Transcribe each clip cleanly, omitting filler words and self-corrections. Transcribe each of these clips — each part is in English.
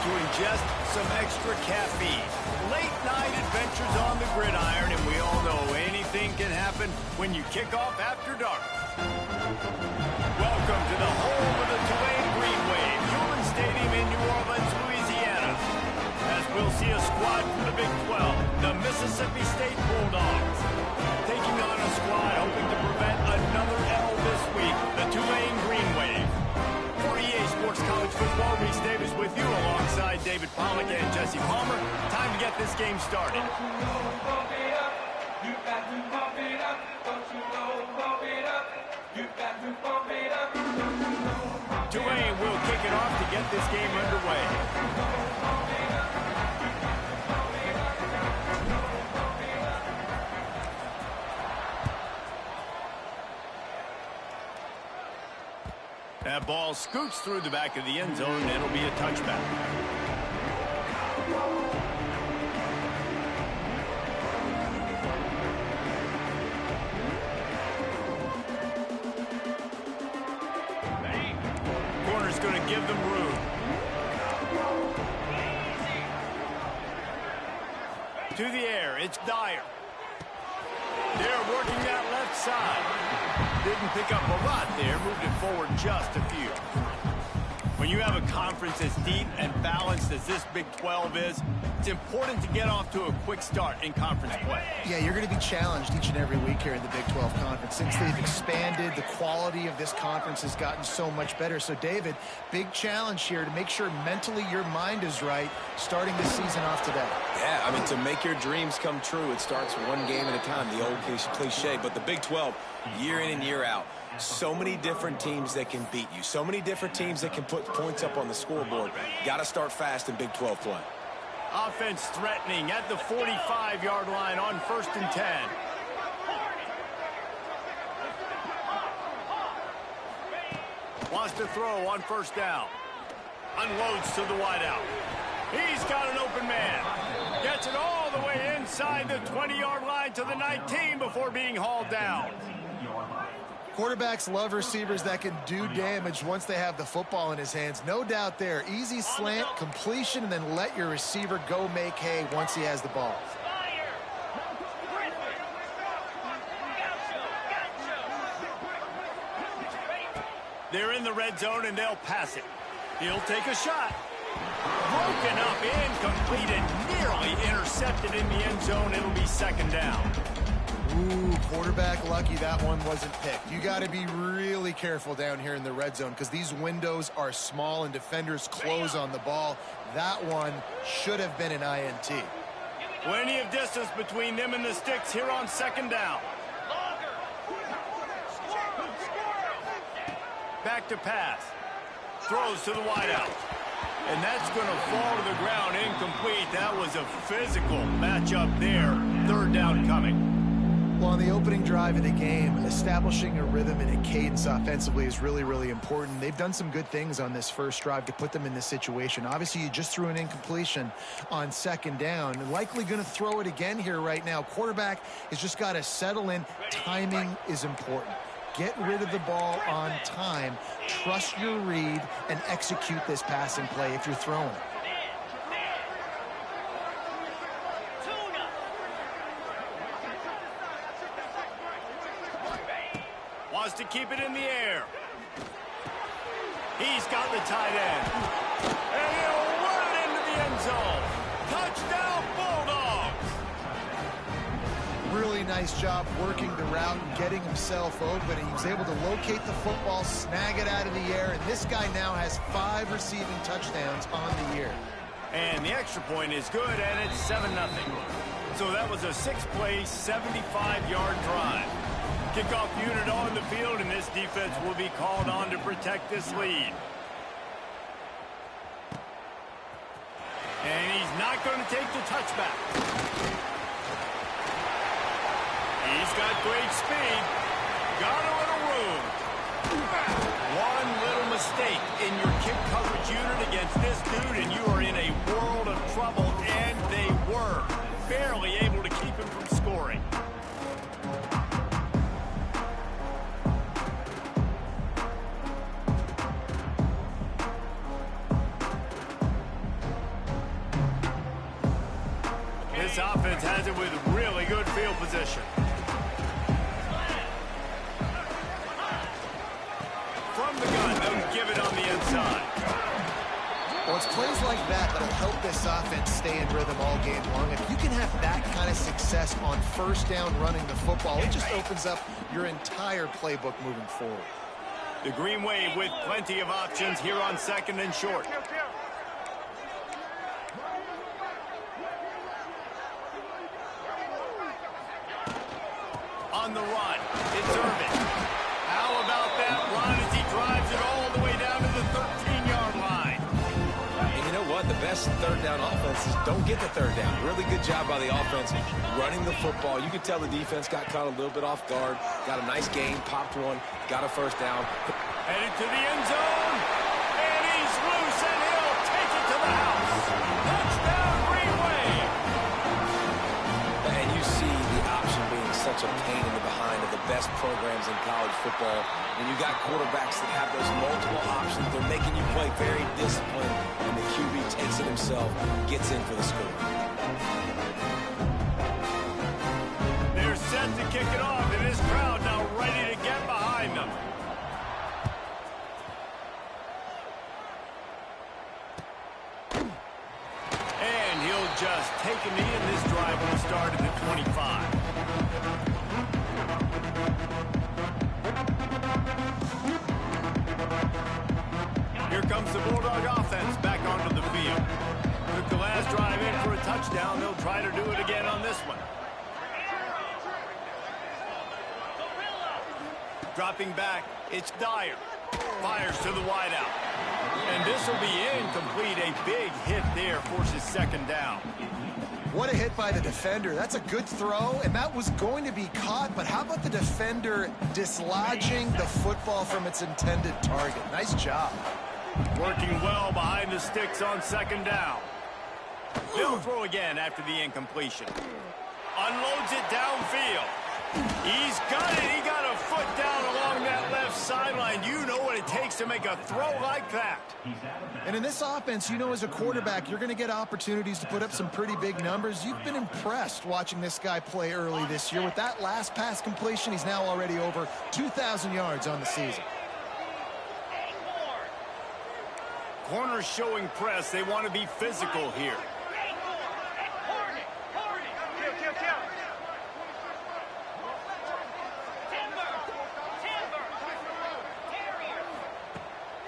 to ingest some extra caffeine. Late night adventures on the gridiron, and we all know anything can happen when you kick off after dark. Welcome to the home of the Tulane Green Wave, Human Stadium in New Orleans, Louisiana. As we'll see a squad from the Big 12, the Mississippi State Bulldogs. Taking on a squad hoping to prevent another L this week, the Tulane Green Wave. For EA Sports College Football, Reese Davis with you alongside David Pollack and Jesse Palmer. Time to get this game started. Tulane will kick it off to get this game underway. That ball scoots through the back of the end zone, and it'll be a touchback. Corner's going to give them room. To the air, it's Dyer. They're working that left side. Didn't pick up a lot there, moved it forward just a few. When you have a conference as deep and balanced as this Big 12 is, it's important to get off to a quick start in conference play. Yeah, you're going to be challenged each and every week here in the Big 12 Conference. Since they've expanded, the quality of this conference has gotten so much better. So, David, big challenge here to make sure mentally your mind is right starting this season off today. Yeah, I mean, to make your dreams come true, it starts one game at a time, the old cliche. But the Big 12, year in and year out, so many different teams that can beat you, so many different teams that can put points up on the scoreboard. Got to start fast in Big 12 play. Offense threatening at the 45-yard line on 1st and 10. Wants to throw on 1st down. Unloads to the wideout. He's got an open man. Gets it all the way inside the 20-yard line to the 19 before being hauled down. Quarterbacks love receivers that can do damage once they have the football in his hands. No doubt there. Easy slant, completion, and then let your receiver go make hay once he has the ball. They're in the red zone, and they'll pass it. He'll take a shot. Broken up, incomplete, and nearly intercepted in the end zone. It'll be 2nd down. Ooh, quarterback lucky that one wasn't picked. You got to be really careful down here in the red zone because these windows are small and defenders close on the ball. That one should have been an INT. Plenty of distance between them and the sticks here on 2nd down. Back to pass. Throws to the wideout. And that's going to fall to the ground incomplete. That was a physical matchup there. 3rd down coming. Well, on the opening drive of the game, establishing a rhythm and a cadence offensively is really, really important. They've done some good things on this first drive to put them in this situation. Obviously, you just threw an incompletion on 2nd down. Likely going to throw it again here right now. Quarterback has just got to settle in. Timing is important. Get rid of the ball on time. Trust your read and execute this passing play if you're throwing it. Wants to keep it in the air. He's got the tight end. And he'll run it into the end zone. Touchdown, Bulldogs! Really nice job working the route and getting himself open. He was able to locate the football, snag it out of the air, and this guy now has 5 receiving touchdowns on the year. And the extra point is good, and it's 7-0. So that was a 6-play, 75-yard drive. Kickoff unit on the field, and this defense will be called on to protect this lead. And he's not going to take the touchback. He's got great speed. Got a little room. One little mistake in your kick coverage unit against this dude, and you are in a world of trouble, and they were barely able to keep him from scoring. This offense has it with really good field position. From the gun, they'll give it on the inside. Well, it's plays like that that'll help this offense stay in rhythm all game long. If you can have that kind of success on first down running the football, it just opens up your entire playbook moving forward. The Green Wave with plenty of options here on second and short. On the run, it's Irvin. How about that run as he drives it all the way down to the 13-yard line? And you know what? The best third down offenses don't get the third down. Really good job by the offense running the football. You could tell the defense got caught a little bit off guard. Got a nice gain, popped one, got a first down. Headed to the end zone. And he's loose, and he'll take it to the house. Touchdown, Green Wave. And you see the option being such a pain in the behind of the best programs in college football. When you got quarterbacks that have those multiple options, they're making you play very disciplined, and the QB takes it himself, gets in for the score. They're set to kick it off, and this crowd now ready to get behind them. And he'll just take a knee, and this drive will start at the 25. Here comes the Bulldog offense back onto the field. Took the last drive in for a touchdown. They'll try to do it again on this one. Dropping back, it's Dyer. Fires to the wideout. And this will be incomplete. A big hit there forces second down. What a hit by the defender. That's a good throw, and that was going to be caught, but how about the defender dislodging the football from its intended target? Nice job. Working well behind the sticks on second down. They'll throw again after the incompletion. Unloads it downfield. He's got it. He got a foot down along that left sideline. You know what it takes to make a throw like that. And in this offense, you know as a quarterback, you're going to get opportunities to put up some pretty big numbers. You've been impressed watching this guy play early this year. With that last pass completion, he's now already over 2,000 yards on the season. Corners showing press. They want to be physical here.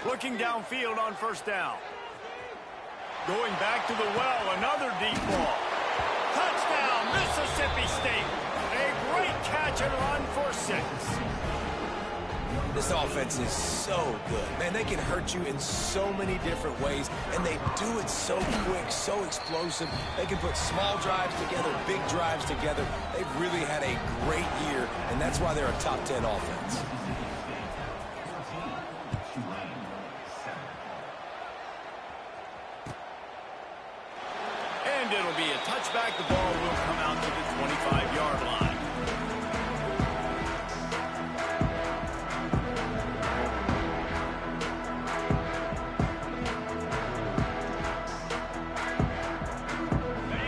Looking downfield on first down. Going back to the well, another deep ball. Touchdown, Mississippi State. A great catch and run for 6. This offense is so good. Man, they can hurt you in so many different ways, and they do it so quick, so explosive. They can put small drives together, big drives together. They've really had a great year, and that's why they're a top 10 offense. And it'll be a touchback. The ball will come out to the 25-yard line.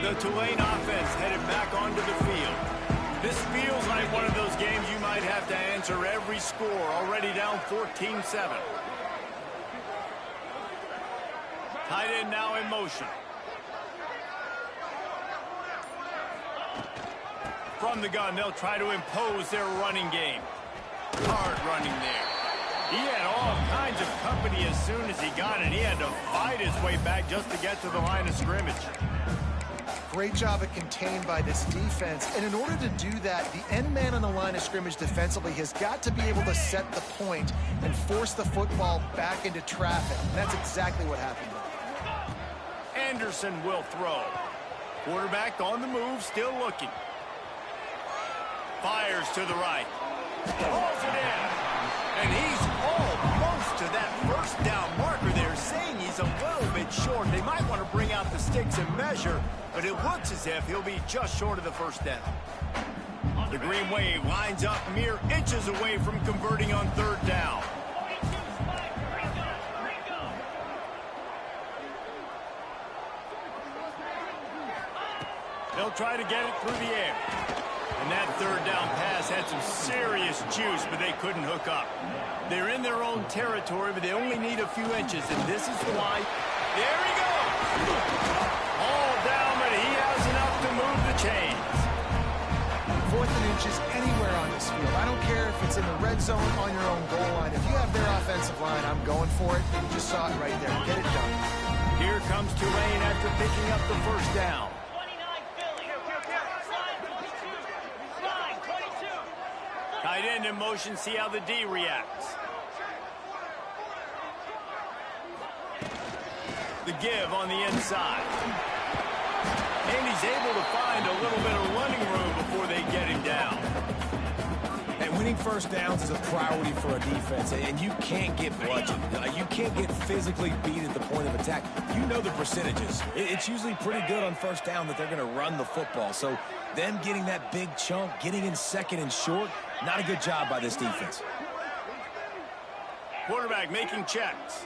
The Tulane offense headed back onto the field. This feels like one of those games you might have to answer every score. Already down 14-7. Tight end now in motion. From the gun, they'll try to impose their running game. Hard running there. He had all kinds of company as soon as he got it. He had to fight his way back just to get to the line of scrimmage. Great job at contained by this defense. And in order to do that, the end man on the line of scrimmage defensively has got to be able to set the point and force the football back into traffic. And that's exactly what happened. Anderson will throw. Quarterback on the move, still looking. Fires to the right. Pulls it in. And he's almost to that first down marker there, saying he's a little bit short. They might want to bring out the sticks and measure, but it looks as if he'll be just short of the first down. The Green Wave lines up mere inches away from converting on third down. They'll try to get it through the air. And that third down pass had some serious juice, but they couldn't hook up. They're in their own territory, but they only need a few inches, and this is why. There he goes! All down, but he has enough to move the chains. 4th and inches anywhere on this field. I don't care if it's in the red zone on your own goal line. If you have their offensive line, I'm going for it. And you just saw it right there. Get it done. Here comes Tulane after picking up the first down. Tight end in motion, see how the D reacts. The give on the inside. And he's able to find a little bit of running room before they get him down. And winning first downs is a priority for a defense, and you can't get bludgeoned. You can't get physically beat at the point of attack. You know the percentages. It's usually pretty good on first down that they're going to run the football. So them getting that big chunk, getting in second and short, not a good job by this defense. Quarterback making checks.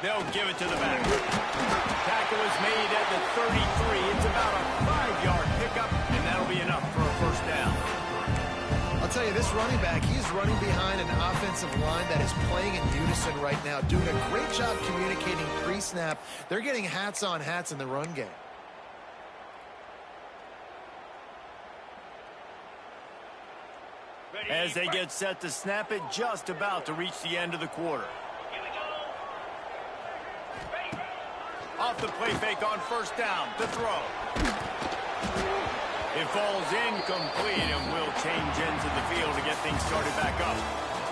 They'll give it to the back. Tackle is made at the 33. It's about a 5-yard pickup, and that'll be enough for a first down. I'll tell you, this running back, he's running behind an offensive line that is playing in unison right now, doing a great job communicating pre-snap. They're getting hats on hats in the run game. As they get set to snap it, just about to reach the end of the quarter. Off the play fake on first down, to throw. It falls incomplete and will change into the field to get things started back up.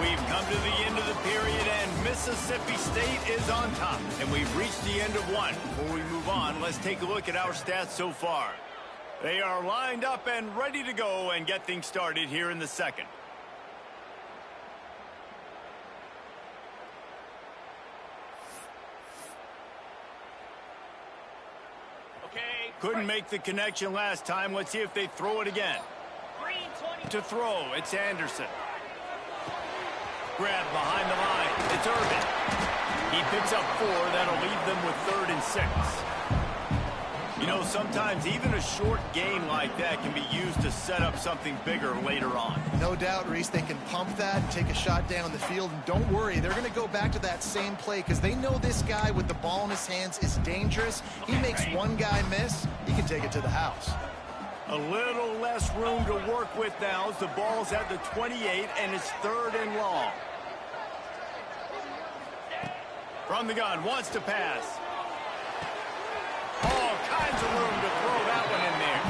We've come to the end of the period and Mississippi State is on top. And we've reached the end of one. Before we move on, let's take a look at our stats so far. They are lined up and ready to go and get things started here in the second. Couldn't make the connection last time. Let's see if they throw it again. To throw, it's Anderson. Grab behind the line. It's Irvin. He picks up 4. That'll leave them with 3rd and 6. You know, sometimes even a short gain like that can be used to set up something bigger later on. No doubt, Reese, they can pump that and take a shot down the field. And don't worry, they're going to go back to that same play because they know this guy with the ball in his hands is dangerous. He makes one guy miss, he can take it to the house. A little less room to work with now as the ball's at the 28 and it's 3rd and long. From the gun, wants to pass. All kinds of room to throw that one in there.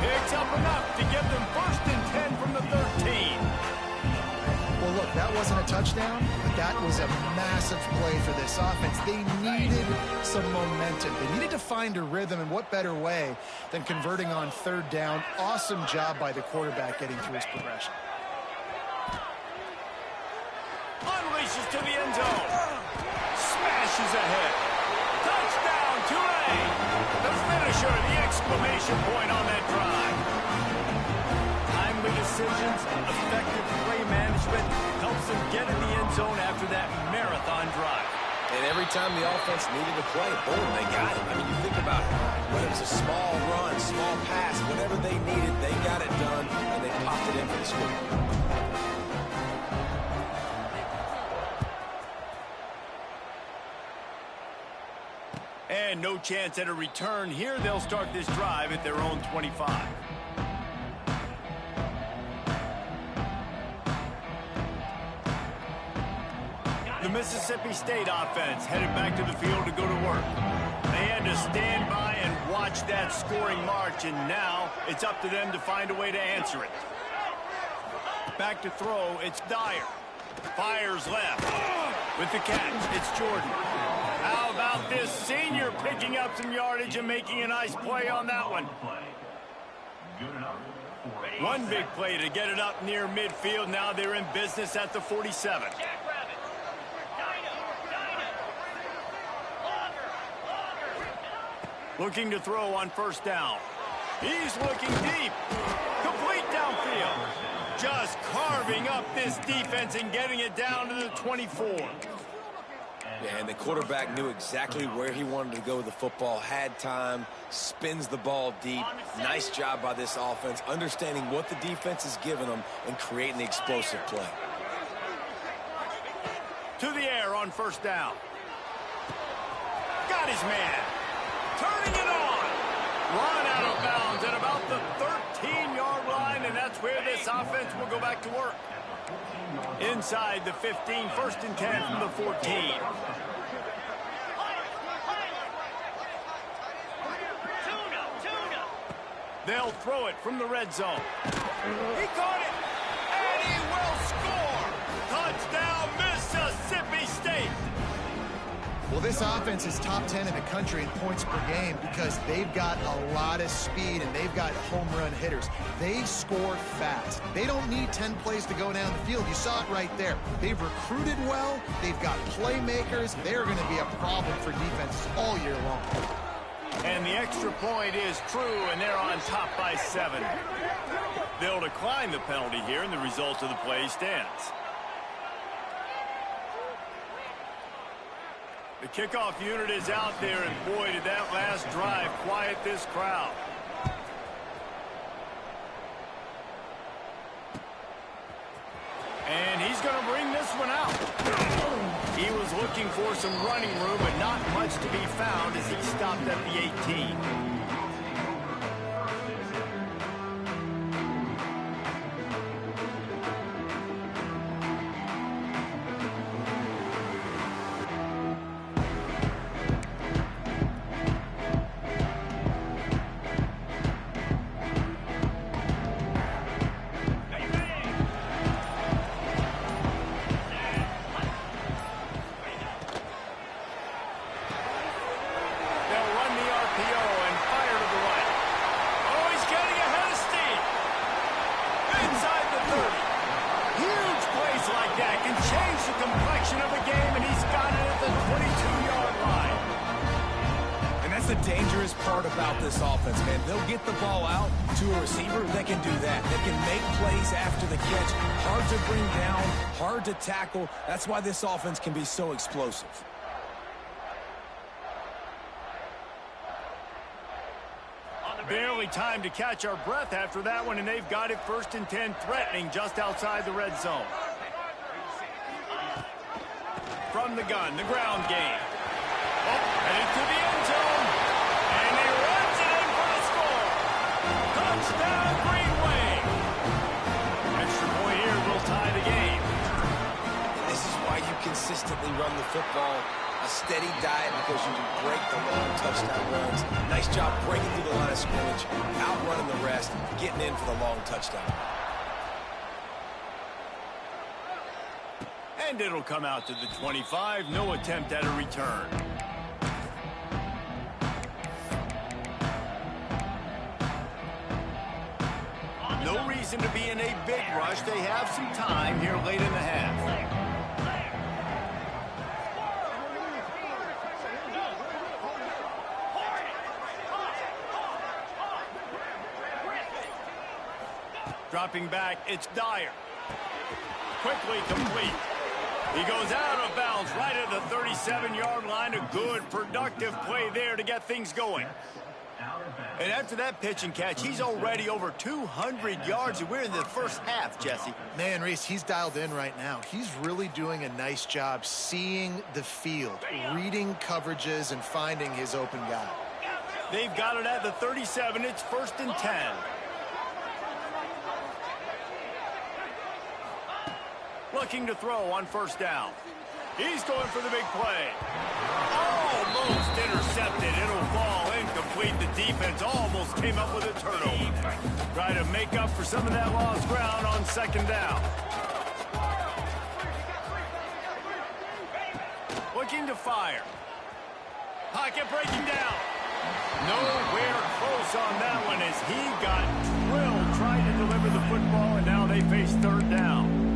Picks up enough to get them 1st and 10 from the 13. Well, look, that wasn't a touchdown, but that was a massive play for this offense. They needed some momentum. They needed to find a rhythm, and what better way than converting on 3rd down. Awesome job by the quarterback getting through his progression. Unleashes to the end zone. Smashes ahead. Touchdown, Tulane. The finisher, the exclamation point on that drive. Timely decisions, effective play management helps them get in the end zone after that marathon drive. And every time the offense needed to play, boom, they got it. I mean, you think about it. Whether it was a small run, small pass, whatever they needed, they got it done, and they popped it in for the score. And no chance at a return here. They'll start this drive at their own 25. The Mississippi State offense headed back to the field to go to work. They had to stand by and watch that scoring march, and now it's up to them to find a way to answer it. Back to throw, it's Dyer. Fires left. With the catch, it's Jordan. How about this senior picking up some yardage and making a nice play on that one? One big play to get it up near midfield. Now they're in business at the 47. Looking to throw on first down. He's looking deep. Complete downfield. Just carving up this defense and getting it down to the 24. Yeah, and the quarterback knew exactly where he wanted to go with the football, had time, spins the ball deep. Nice job by this offense, understanding what the defense is giving them and creating the explosive play. To the air on first down. Got his man. Turning it on. Run out of bounds at about the 13-yard line, and that's where this offense will go back to work. Inside the 15, first and 10 from the 14. They'll throw it from the red zone. He caught it, and he will score. Touchdown, Mississippi State. Well, this offense is top 10 in the country in points per game because they've got a lot of speed and they've got home run hitters. They score fast. They don't need 10 plays to go down the field. You saw it right there. They've recruited well. They've got playmakers. They're going to be a problem for defenses all year long. And the extra point is true, and they're on top by 7. They'll decline the penalty here, and the result of the play stands. The kickoff unit is out there, and boy, did that last drive quiet this crowd. And he's going to bring this one out. He was looking for some running room, but not much to be found as he stopped at the 18. The dangerous part about this offense, man. They'll get the ball out to a receiver that can do that. They can make plays after the catch. Hard to bring down, hard to tackle. That's why this offense can be so explosive. Barely time to catch our breath after that one, and they've got it first and 10, threatening just outside the red zone. From the gun, the ground game. Headed to the end zone. And he runs it in for the score. Touchdown, Green Wave. Extra point here will tie the game. This is why you consistently run the football. A steady diet because you can break the long touchdown runs. Nice job breaking through the line of scrimmage, outrunning the rest, getting in for the long touchdown. And it'll come out to the 25. No attempt at a return. No reason to be in a big rush. They have some time here late in the half. Dropping back, it's Dyer. Quickly complete. He goes out of bounds right at the 37-yard line. A good, productive play there to get things going. And after that pitch and catch, he's already over 200 yards, and we're in the first half, Jesse. Man, Reese, he's dialed in right now. He's really doing a nice job seeing the field, reading coverages, and finding his open guy. They've got it at the 37. It's first and 10. Looking to throw on first down. He's going for the big play. Almost intercepted. It'll fall incomplete. The defense almost came up with a turnover. Try to make up for some of that lost ground on second down. Looking to fire. Pocket breaking down. Nowhere close on that one as he got drilled trying to deliver the football, and now they face third down.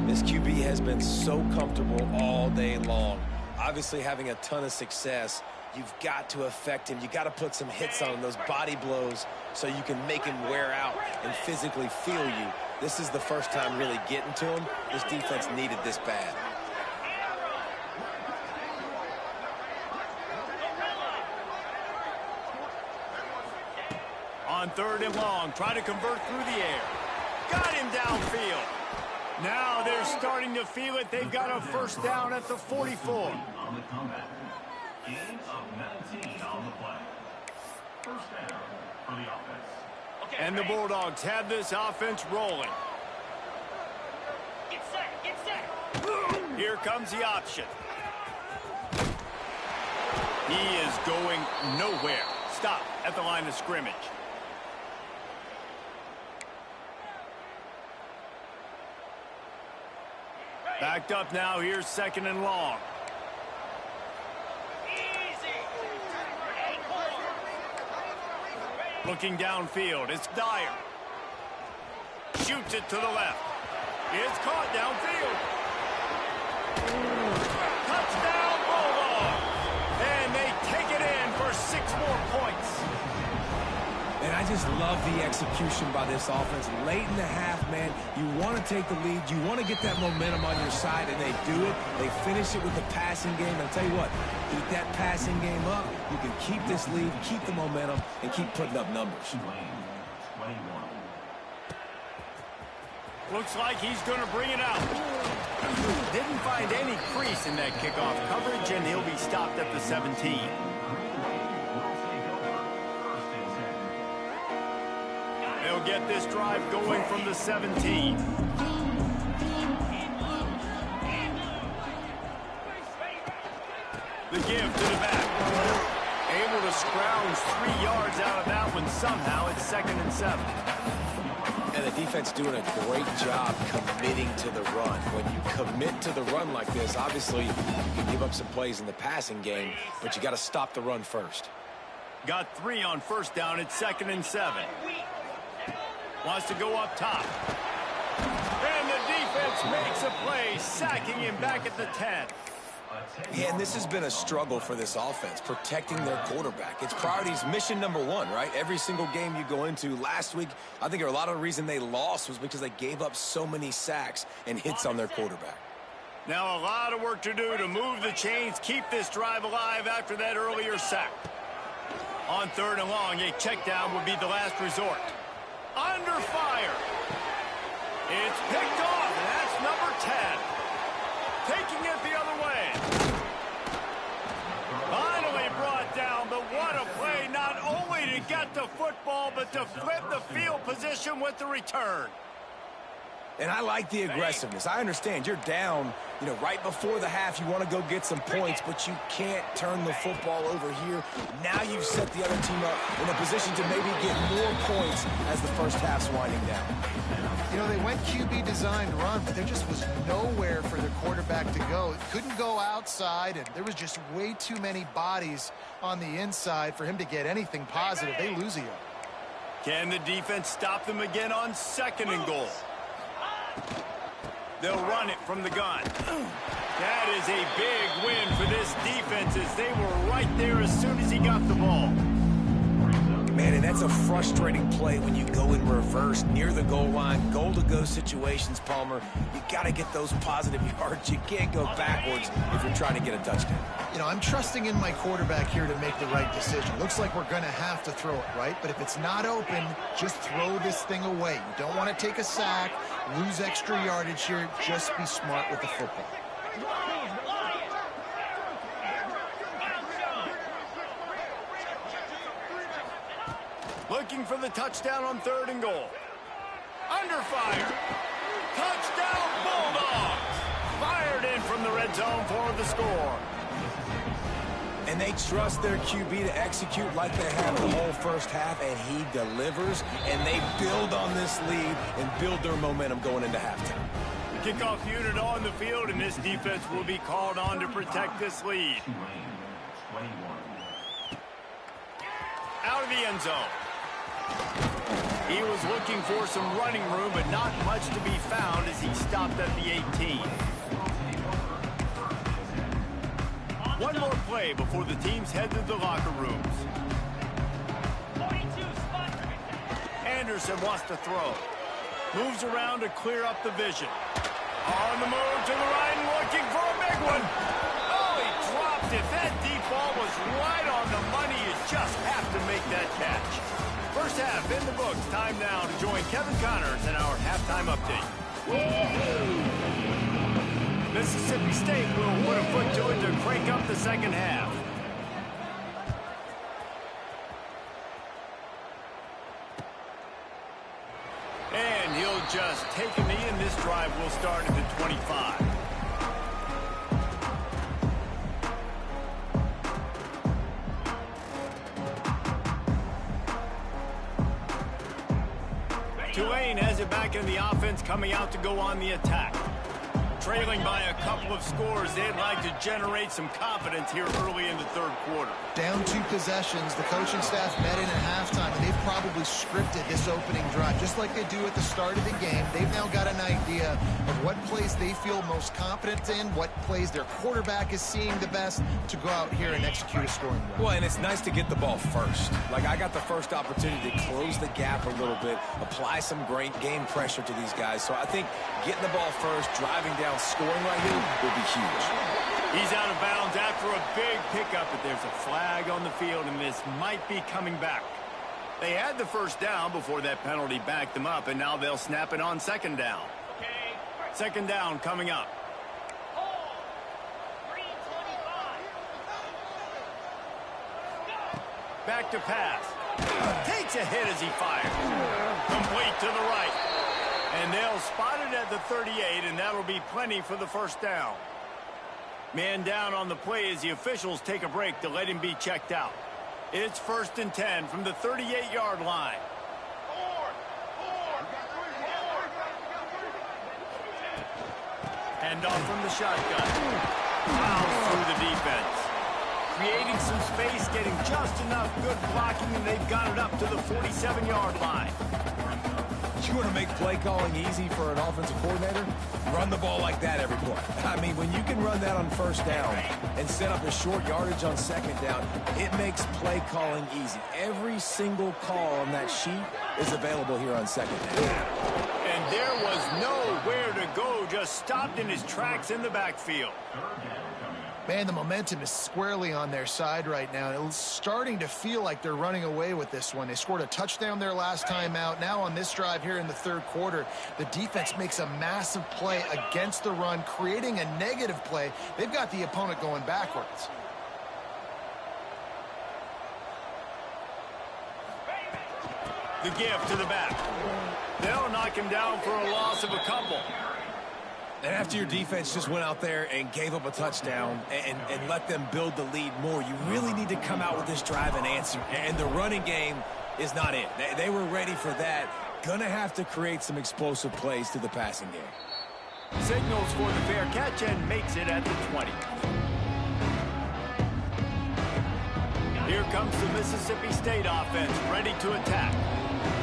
This QB has been so comfortable all day long. Obviously having a ton of success. You've got to affect him. You've got to put some hits on him, those body blows, so you can make him wear out and physically feel you. This is the first time really getting to him. This defense needed this bad. on 3rd and long. Try to convert through the air. Got him downfield. Now they're starting to feel it. They've got a first down at the 44. On the comeback. Gain of 19 on the play. First down for the offense. And the Bulldogs have this offense rolling. Get set, get set. Here comes the option. He is going nowhere. Stop at the line of scrimmage. Backed up now. Here's 2nd and long. Looking downfield. It's Dyer. Shoots it to the left. It's caught downfield. Touchdown Bulldogs. And they take it in for 6 more points. And I just love the execution by this offense. Late in the half, man, you want to take the lead. You want to get that momentum on your side, and they do it. They finish it with the passing game. I'll tell you what, keep that passing game up. You can keep this lead, keep the momentum, and keep putting up numbers. 21. Looks like he's going to bring it out. Didn't find any crease in that kickoff coverage, and he'll be stopped at the 17. They'll get this drive going from the 17. The give to the back. Able to scrounge 3 yards out of that one somehow. It's 2nd and 7. And the defense doing a great job committing to the run. When you commit to the run like this, obviously you can give up some plays in the passing game, but you got to stop the run first. Got 3 on first down. It's 2nd and 7. Wants to go up top. And the defense makes a play, sacking him back at the 10. Yeah, and this has been a struggle for this offense, protecting their quarterback. It's priorities, mission number 1, right? Every single game you go into. Last week, I think a lot of the reason they lost was because they gave up so many sacks and hits on their quarterback. Now a lot of work to do to move the chains, keep this drive alive after that earlier sack. On 3rd and long, a check down would be the last resort. Under fire. It's picked off, and that's number 10. Taking it the other way. Finally brought down, but what a play, not only to get the football, but to flip the field position with the return. And I like the aggressiveness. I understand you're down, right before the half. You want to go get some points, but you can't turn the football over here. Now you've set the other team up in a position to maybe get more points as the first half's winding down. They went QB designed run, but there just was nowhere for their quarterback to go. Couldn't go outside, and there was just way too many bodies on the inside for him to get anything positive. They lose a yard. Can the defense stop them again on 2nd and goal? They'll run it from the gun. That is a big win for this defense as they were right there as soon as he got the ball. Man, and that's a frustrating play when you go in reverse near the goal line, goal-to-go situations, Palmer. You got to get those positive yards. You can't go backwards if you're trying to get a touchdown. I'm trusting in my quarterback here to make the right decision. Looks like we're going to have to throw it, right? But if it's not open, just throw this thing away. You don't want to take a sack, lose extra yardage here. Just be smart with the football. Looking for the touchdown on 3rd and goal. Under fire. Touchdown Bulldogs. Fired in from the red zone for the score. And they trust their QB to execute like they have the whole first half, and he delivers, and they build on this lead and build their momentum going into halftime. Kickoff unit on the field, and this defense will be called on to protect this lead. 21. Out of the end zone. He was looking for some running room, but not much to be found as he stopped at the 18. One more play before the teams head to the locker rooms. Anderson wants to throw. Moves around to clear up the vision. On the move to the right, looking for a big one. Oh, he dropped it. That deep ball was right on the money. You just have to make that catch. First half in the books. Time now to join Kevin Connors in our halftime update. Mississippi State will put a foot to it to crank up the second half. And he'll just take a knee, and this drive will start at the 25. Tulane has it back in the offense, coming out to go on the attack. Trailing by a couple of scores, they'd like to generate some confidence here early in the third quarter. Down 2 possessions, the coaching staff met in at halftime, and they've probably scripted this opening drive. Just like they do at the start of the game, they've now got an idea of what plays they feel most confident in, what plays their quarterback is seeing the best to go out here and execute a scoring drive. Well, and it's nice to get the ball first. Like, I got the first opportunity to close the gap a little bit, apply some great game pressure to these guys. So I think getting the ball first, driving down, scoring right here will be huge. He's out of bounds after a big pickup, but there's a flag on the field, and this might be coming back. They had the first down before that penalty backed them up, and now they'll snap it on second down. Okay. Second down coming up. 3:25. Back to pass. Takes a hit as he fires. Complete to the right. And they'll spot it at the 38, and that'll be plenty for the first down. Man down on the play as the officials take a break to let him be checked out. It's 1st and 10 from the 38-yard line. Hand off from the shotgun. Fouls through the defense. Creating some space, getting just enough good blocking, and they've got it up to the 47-yard line. You want to make play calling easy for an offensive coordinator? Run the ball like that every play. I mean, when you can run that on first down and set up a short yardage on second down, it makes play calling easy. Every single call on that sheet is available here on second down. And there was nowhere to go, just stopped in his tracks in the backfield. Man, the momentum is squarely on their side right now. It's starting to feel like they're running away with this one. They scored a touchdown their last time out. Now on this drive here in the third quarter, the defense makes a massive play against the run, creating a negative play. They've got the opponent going backwards. The give to the back. They'll knock him down for a loss of a couple. And after your defense just went out there and gave up a touchdown and let them build the lead more, you really need to come out with this drive and answer. And the running game is not it. They were ready for that. Gonna have to create some explosive plays to the passing game. Signals for the fair catch and makes it at the 20. Here comes the Mississippi State offense, ready to attack.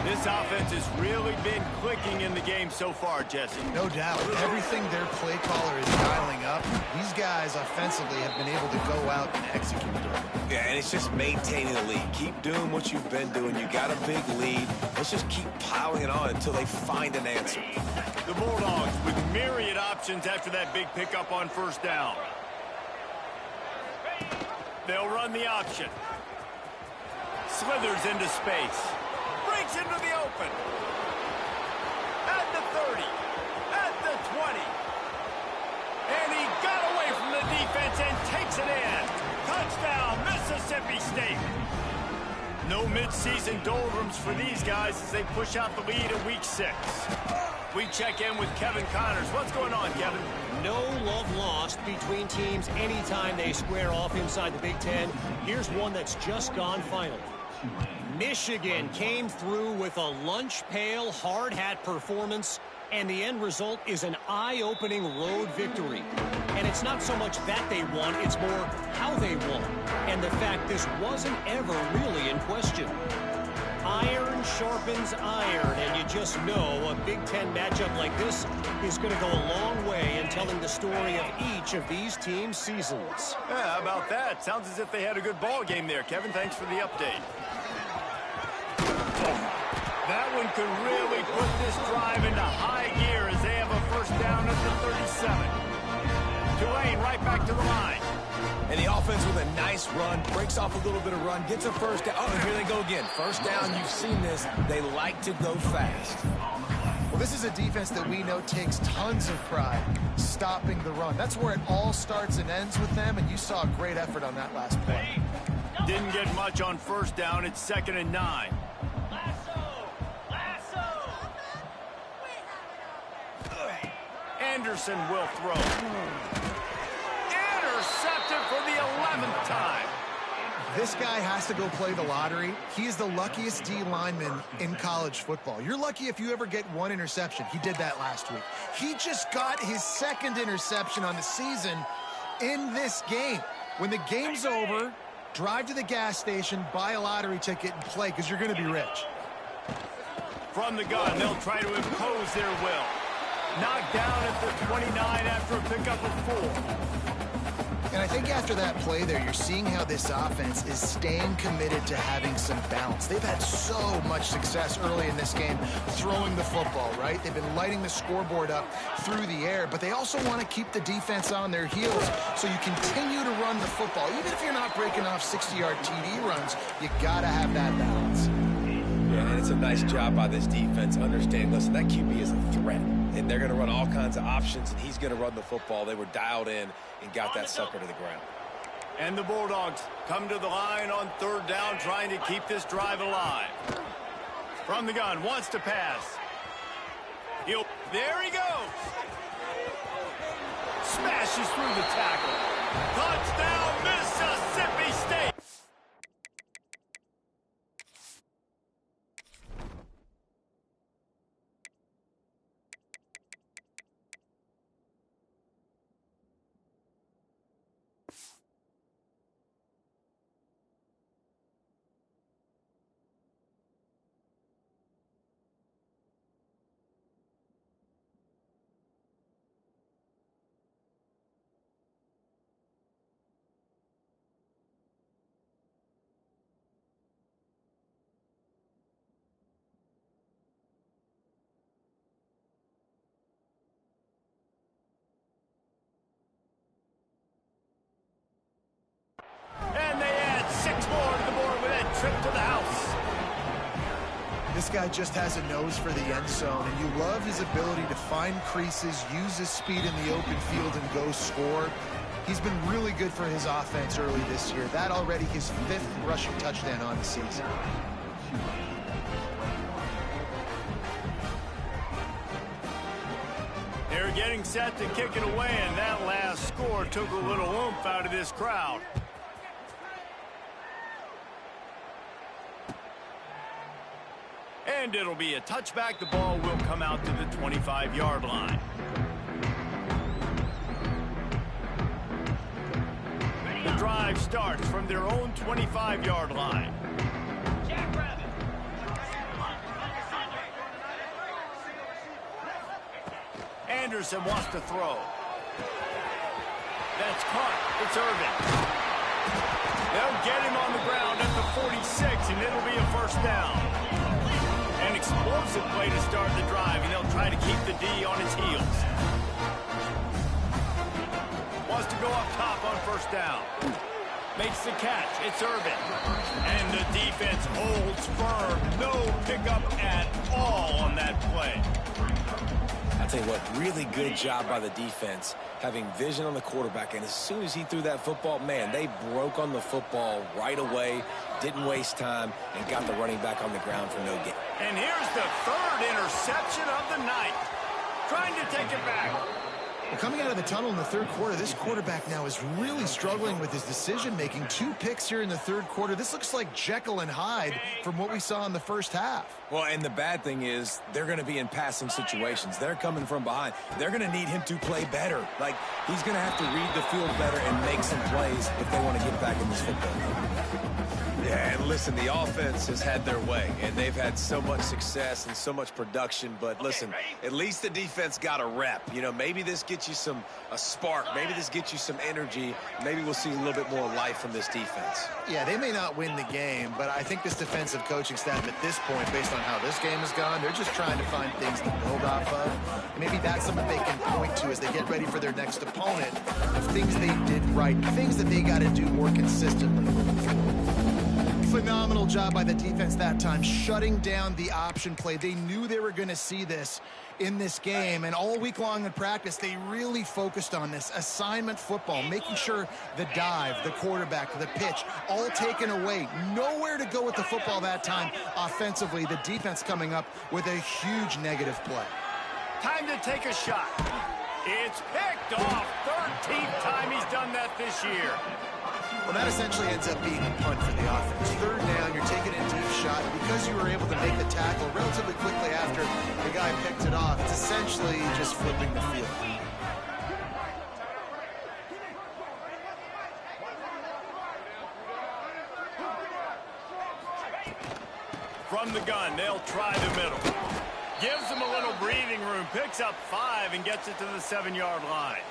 This offense has really been clicking in the game so far, Jesse. No doubt. Everything their play caller is dialing up, these guys offensively have been able to go out and execute it. Yeah, and it's just maintaining the lead. Keep doing what you've been doing. You got a big lead. Let's just keep piling it on until they find an answer. The Bulldogs with myriad options after that big pickup on first down. They'll run the option. Slithers into space. Breaks into the open. At the 30. At the 20. And he got away from the defense and takes it in. Touchdown, Mississippi State. No midseason doldrums for these guys as they push out the lead in Week 6. We check in with Kevin Connors. What's going on, Kevin? No love lost between teams anytime they square off inside the Big Ten. Here's one that's just gone final. Michigan came through with a lunch pail hard hat performance, and the end result is an eye-opening road victory. And it's not so much that they won, it's more how they won, and the fact this wasn't ever really in question. Iron sharpens iron, and you just know a Big Ten matchup like this is going to go a long way in telling the story of each of these teams' seasons. Yeah, how about that? Sounds as if they had a good ball game there, Kevin. Thanks for the update. That one could really put this drive into high gear as they have a first down at the 37. Tulane right back to the line. And the offense with a nice run, breaks off a little bit of run, gets a first down. Oh, and here they go again. First down, you've seen this. They like to go fast. Well, this is a defense that we know takes tons of pride stopping the run. That's where it all starts and ends with them, and you saw a great effort on that last play. Didn't get much on first down. It's 2nd and 9. Anderson will throw. Intercepted for the 11th time. This guy has to go play the lottery. He is the luckiest D lineman in college football. You're lucky if you ever get one interception. He did that last week. He just got his 2nd interception on the season in this game. When the game's over, drive to the gas station, buy a lottery ticket, and play, because you're going to be rich. From the gun, they'll try to impose their will. Knocked down at the 29 after a pickup of 4. And I think after that play there, you're seeing how this offense is staying committed to having some balance. They've had so much success early in this game throwing the football, right? They've been lighting the scoreboard up through the air, but they also want to keep the defense on their heels so you continue to run the football. Even if you're not breaking off 60-yard TD runs, you got to have that balance. Yeah, and it's a nice job by this defense. Understand, listen, that QB is a threat. And they're going to run all kinds of options, and he's going to run the football. They were dialed in and got that sucker to the ground. And the Bulldogs come to the line on 3rd down, trying to keep this drive alive. From the gun, wants to pass. There he goes. Smashes through the tackle. Touchdown, Mississippi State. And they add 6 more to the board with that trip to the house. This guy just has a nose for the end zone, and you love his ability to find creases, use his speed in the open field, and go score. He's been really good for his offense early this year. That already his 5th rushing touchdown on the season. They're getting set to kick it away, and that last score took a little oomph out of this crowd. And it'll be a touchback. The ball will come out to the 25-yard line. The drive starts from their own 25-yard line. Anderson wants to throw. That's caught. It's Irvin. They'll get him on the ground at the 46, and it'll be a 1st down. An explosive play to start the drive, and they'll try to keep the D on its heels. Wants to go up top on 1st down. Makes the catch. It's Irvin. And the defense holds firm. No pickup at all on that play. I'll tell you what, really good job by the defense, having vision on the quarterback. And as soon as he threw that football, man, they broke on the football right away, didn't waste time, and got the running back on the ground for no gain. And here's the 3rd interception of the night. Trying to take it back. Well, coming out of the tunnel in the 3rd quarter, this quarterback now is really struggling with his decision-making. 2 picks here in the 3rd quarter. This looks like Jekyll and Hyde from what we saw in the 1st half. Well, and the bad thing is they're going to be in passing situations. They're coming from behind. They're going to need him to play better. Like, he's going to have to read the field better and make some plays if they want to get back in this football game. Yeah, and listen, the offense has had their way, and they've had so much success and so much production. But listen, at least the defense got a rep. You know, maybe this gets you a spark. Maybe this gets you some energy. Maybe we'll see a little bit more life from this defense. Yeah, they may not win the game, but I think this defensive coaching staff at this point, based on how this game has gone, they're just trying to find things to build off of. And maybe that's something they can point to as they get ready for their next opponent, of things they did right, things that they got to do more consistently moving forward. Phenomenal job by the defense that time, shutting down the option play. They knew they were going to see this in this game, and all week long in practice, they really focused on this assignment football, making sure the dive, the quarterback, the pitch, all taken away. Nowhere to go with the football that time offensively. The defense coming up with a huge negative play. Time to take a shot. It's picked off. 13th time he's done that this year. Well, that essentially ends up being a punt for the offense. Third down, you're taking a deep shot. Because you were able to make the tackle relatively quickly after the guy picked it off, it's essentially just flipping the field. From the gun, they'll try the middle. Gives them a little breathing room, picks up 5 and gets it to the 7-yard line.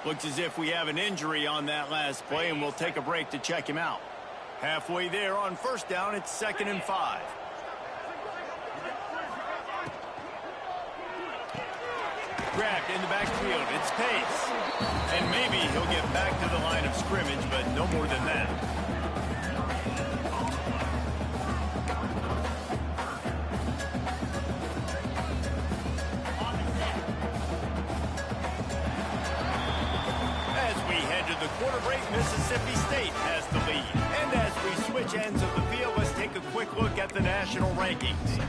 Looks as if we have an injury on that last play, and we'll take a break to check him out. Halfway there on first down, it's 2nd and 5. Grabbed in the backfield, it's Pace. And maybe he'll get back to the line of scrimmage, but no more than that. Quarter break, Mississippi State has the lead. And as we switch ends of the field, let's take a quick look at the national rankings.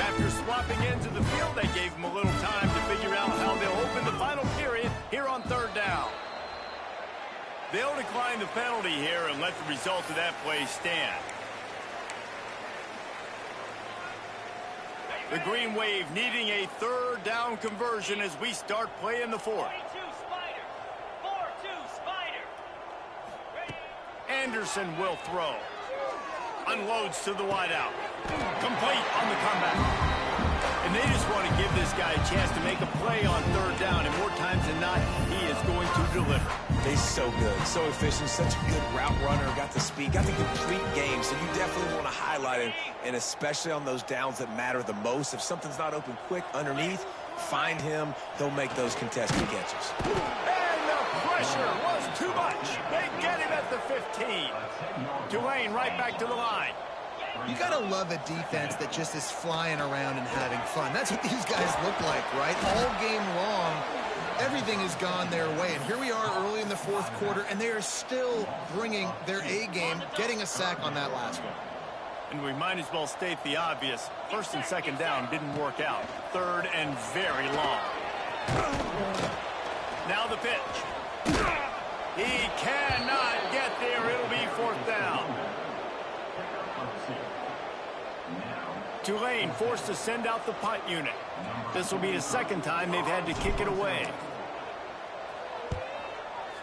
After swapping ends of the field, they gave them a little time to figure out how they'll open the final period here on third down. They'll decline the penalty here and let the result of that play stand. The Green Wave needing a third down conversion as we start playing the fourth. 4-2 Spider. 4-2 Spider. Anderson will throw. Unloads to the wideout. Complete on the comeback. And they just want to give this guy a chance to make a play on third down, and more times than not, he is going to deliver. He's so good, so efficient, such a good route runner, got the speed, got the complete game, so you definitely want to highlight him, and especially on those downs that matter the most. If something's not open quick underneath, find him. He'll make those contested catches. And the pressure was too much. They get him at the 15. Tulane right back to the line. You got to love a defense that just is flying around and having fun. That's what these guys look like, right? All game long, everything has gone their way. And here we are early in the fourth quarter, and they are still bringing their A game, getting a sack on that last one. And we might as well state the obvious. First and second down didn't work out. Third and very long. Now the pitch. He cannot get there. It'll be fourth down. Tulane forced to send out the punt unit. This will be the second time they've had to kick it away.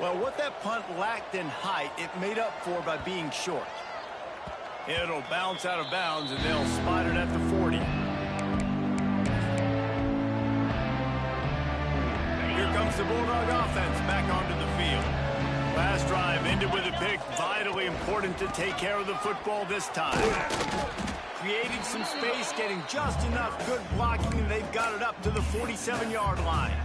Well, what that punt lacked in height, it made up for by being short. It'll bounce out of bounds, and they'll spot it at the 40. Here comes the Bulldog offense back onto the field. Last drive ended with a pick. Vitally important to take care of the football this time. Creating some space, getting just enough good blocking, and they've got it up to the 47-yard line.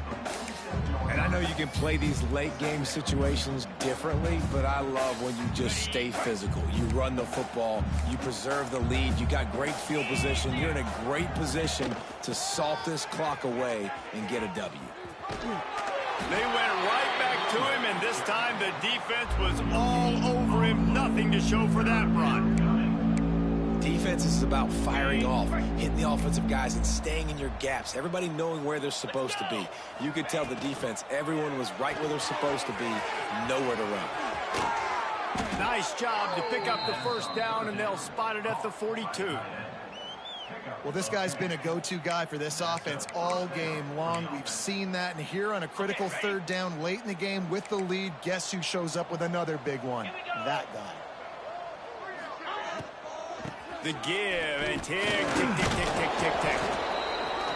And I know you can play these late-game situations differently, but I love when you just stay physical. You run the football, you preserve the lead, you got great field position, you're in a great position to salt this clock away and get a W. They went right back to him, and this time the defense was all over him. Nothing to show for that run. Defense is about firing off, hitting the offensive guys, and staying in your gaps. Everybody knowing where they're supposed to be. You could tell the defense, everyone was right where they're supposed to be, nowhere to run. Nice job to pick up the first down, and they'll spot it at the 42. Well, this guy's been a go-to guy for this offense all game long. We've seen that, and here on a critical third down late in the game with the lead, guess who shows up with another big one? That guy. The give and tick, tick, tick, tick, tick, tick, tick.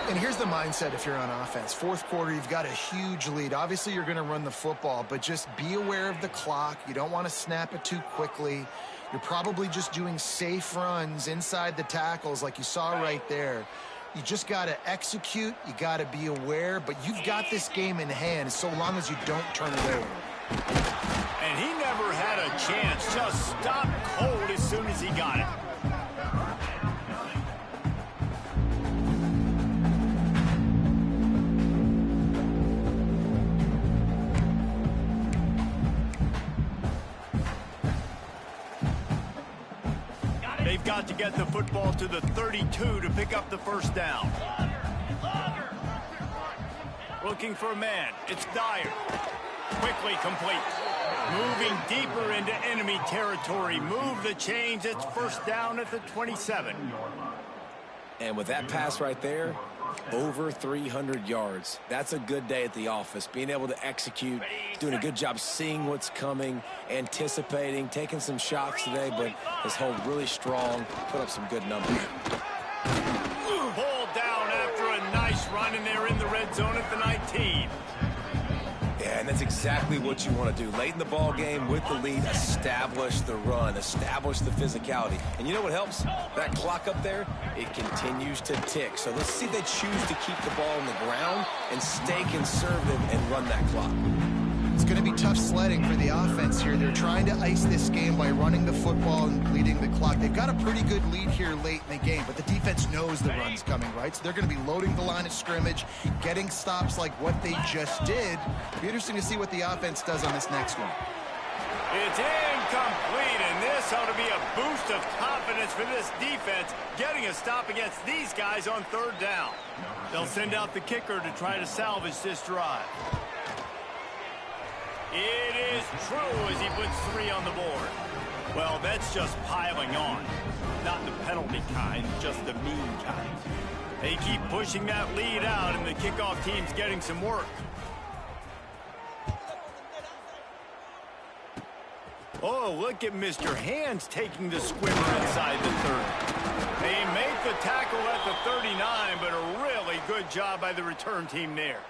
And here's the mindset if you're on offense. Fourth quarter, you've got a huge lead. Obviously, you're going to run the football, but just be aware of the clock. You don't want to snap it too quickly. You're probably just doing safe runs inside the tackles like you saw right there. You just got to execute. You got to be aware, but you've got this game in hand so long as you don't turn it over. And he never had a chance. Just stopped cold as soon as he got it. They've got to get the football to the 32 to pick up the first down. Looking for a man. It's Dyer. Quickly complete. Moving deeper into enemy territory. Move the chains. It's first down at the 27. And with that pass right there, over 300 yards. That's a good day at the office. Being able to execute, doing a good job seeing what's coming, anticipating, taking some shots today, but has held really strong, put up some good numbers. Pulled down after a nice run, and they're in the red zone at the 19. Yeah, and that's exactly what you want to do. Late in the ball game with the lead, establish the run, establish the physicality. And you know what helps? That clock up there, it continues to tick. So let's see if they choose to keep the ball on the ground and stay conservative and run that clock. It's going to be tough sledding for the offense here. They're trying to ice this game by running the football and bleeding the clock. They've got a pretty good lead here late in the game, but the defense knows the run's coming, right? So they're going to be loading the line of scrimmage, getting stops like what they just did. It'll be interesting to see what the offense does on this next one. It's incomplete, and this ought to be a boost of confidence for this defense, getting a stop against these guys on third down. They'll send out the kicker to try to salvage this drive. It is true as he puts 3 on the board. Well, that's just piling on. Not the penalty kind, just the mean kind. They keep pushing that lead out, and the kickoff team's getting some work. Oh, look at Mr. Hands taking the squibber inside the 30. They make the tackle at the 39, but a really good job by the return team there.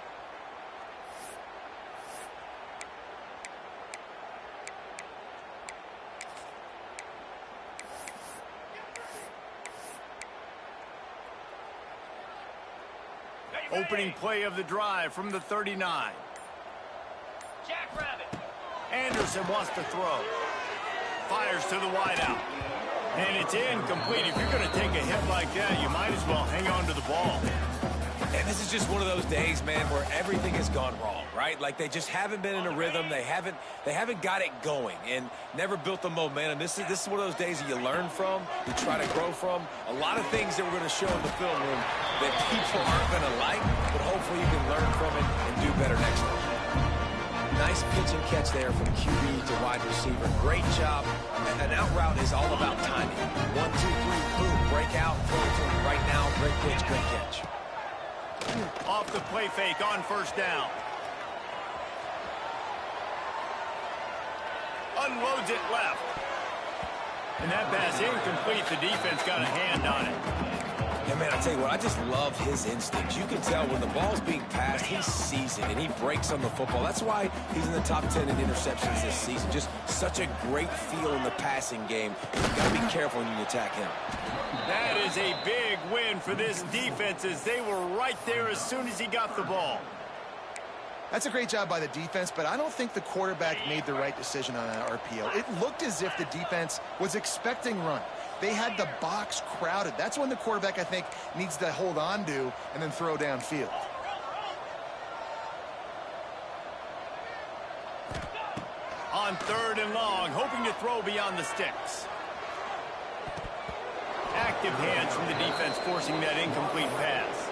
Opening play of the drive from the 39. Jackrabbit. Anderson wants to throw. Fires to the wideout. And it's incomplete. If you're going to take a hit like that, you might as well hang on to the ball. And this is just one of those days, man, where everything has gone wrong, right? Like they just haven't been in a rhythm. They haven't got it going and never built the momentum. This is one of those days that you learn from, you try to grow from. A lot of things that we're going to show in the film room that people aren't going to like, but hopefully you can learn from it and do better next time. Nice pitch and catch there from QB to wide receiver. Great job. An out route is all about timing. 1, 2, 3, boom, break out, throw it to him right now. Great pitch, great catch. Off the play fake on first down. Unloads it left. And that pass incomplete. The defense got a hand on it. Yeah, man, I tell you what, I just love his instincts. You can tell when the ball's being passed, he sees it, and he breaks on the football. That's why he's in the top 10 in interceptions this season. Just such a great feel in the passing game. You've got to be careful when you attack him. That is a big win for this defense as they were right there as soon as he got the ball. That's a great job by the defense, but I don't think the quarterback made the right decision on that RPO. It looked as if the defense was expecting run. They had the box crowded. That's when the quarterback, I think, needs to hold on to and then throw downfield. On third and long, hoping to throw beyond the sticks. Active hands from the defense forcing that incomplete pass.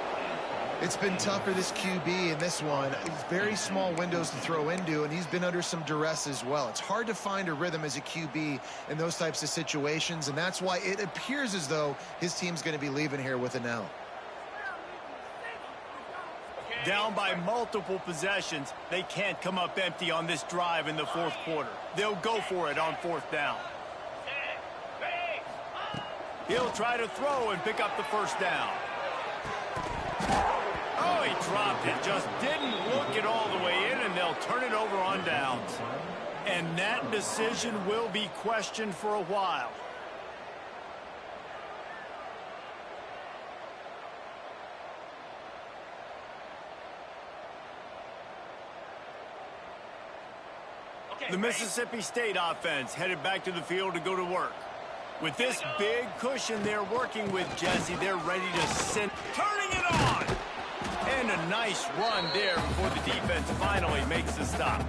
It's been tough for this QB in this one. It's very small windows to throw into, and he's been under some duress as well. It's hard to find a rhythm as a QB in those types of situations, and that's why it appears as though his team's going to be leaving here with an L. Down by multiple possessions, they can't come up empty on this drive in the fourth quarter. They'll go for it on fourth down. He'll try to throw and pick up the first down. Oh, he dropped it. Just didn't look it all the way in, and they'll turn it over on downs. And that decision will be questioned for a while. The Mississippi State offense headed back to the field to go to work. With this big cushion they're working with, Jesse, they're ready to send. Turning it on! And a nice run there before the defense finally makes the stop.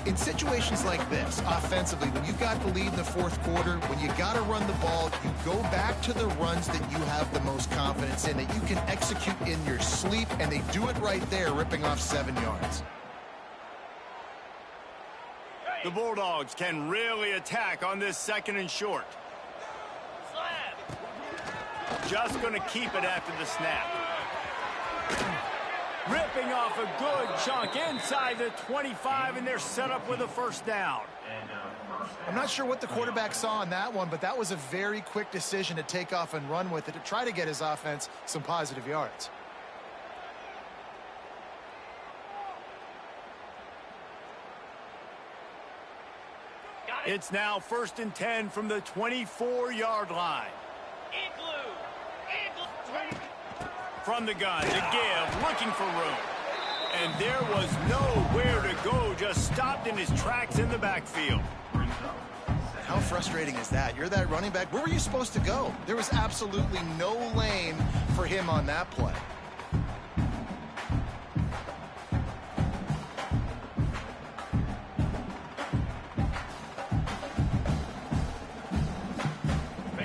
In situations like this, offensively, when you've got the lead in the fourth quarter, when you got to run the ball, you go back to the runs that you have the most confidence in, that you can execute in your sleep, and they do it right there, ripping off 7 yards. The Bulldogs can really attack on this second and short. Just going to keep it after the snap. Ripping off a good chunk inside the 25, and they're set up with a first down. I'm not sure what the quarterback saw on that one, but that was a very quick decision to take off and run with it to try to get his offense some positive yards. It's now 1st and 10 from the 24-yard line. From the gun, to give, looking for room. And there was nowhere to go, just stopped in his tracks in the backfield. How frustrating is that? You're that running back. Where were you supposed to go? There was absolutely no lane for him on that play.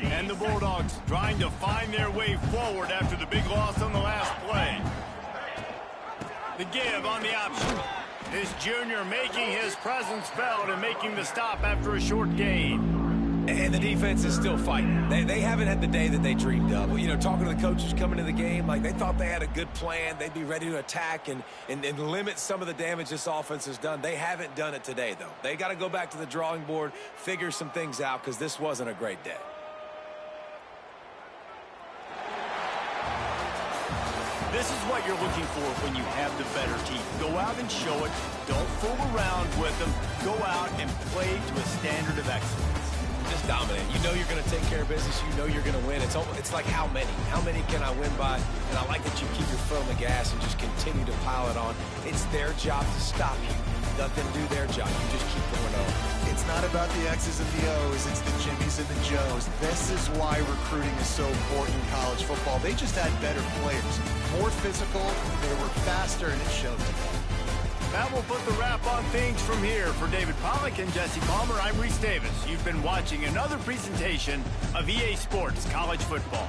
And the Bulldogs trying to find their way forward after the big loss on the last play. The give on the option. This junior making his presence felt and making the stop after a short gain. And the defense is still fighting. They haven't had the day that they dreamed of. You know, talking to the coaches coming to the game, like they thought they had a good plan. They'd be ready to attack and limit some of the damage this offense has done. They haven't done it today, though. They got to go back to the drawing board, figure some things out, because this wasn't a great day. This is what you're looking for when you have the better team. Go out and show it. Don't fool around with them. Go out and play to a standard of excellence. Just dominate. You know you're going to take care of business. You know you're going to win. It's like how many? How many can I win by? And I like that you keep your foot on the gas and just continue to pile it on. It's their job to stop you. Let them do their job. You just keep going on. It's not about the X's and the O's. It's the Jimmies and the Joes. This is why recruiting is so important in college football. They just had better players. More physical, they were faster, and it showed today. That will put the wrap on things from here. For David Pollack and Jesse Palmer, I'm Reese Davis. You've been watching another presentation of EA Sports College Football.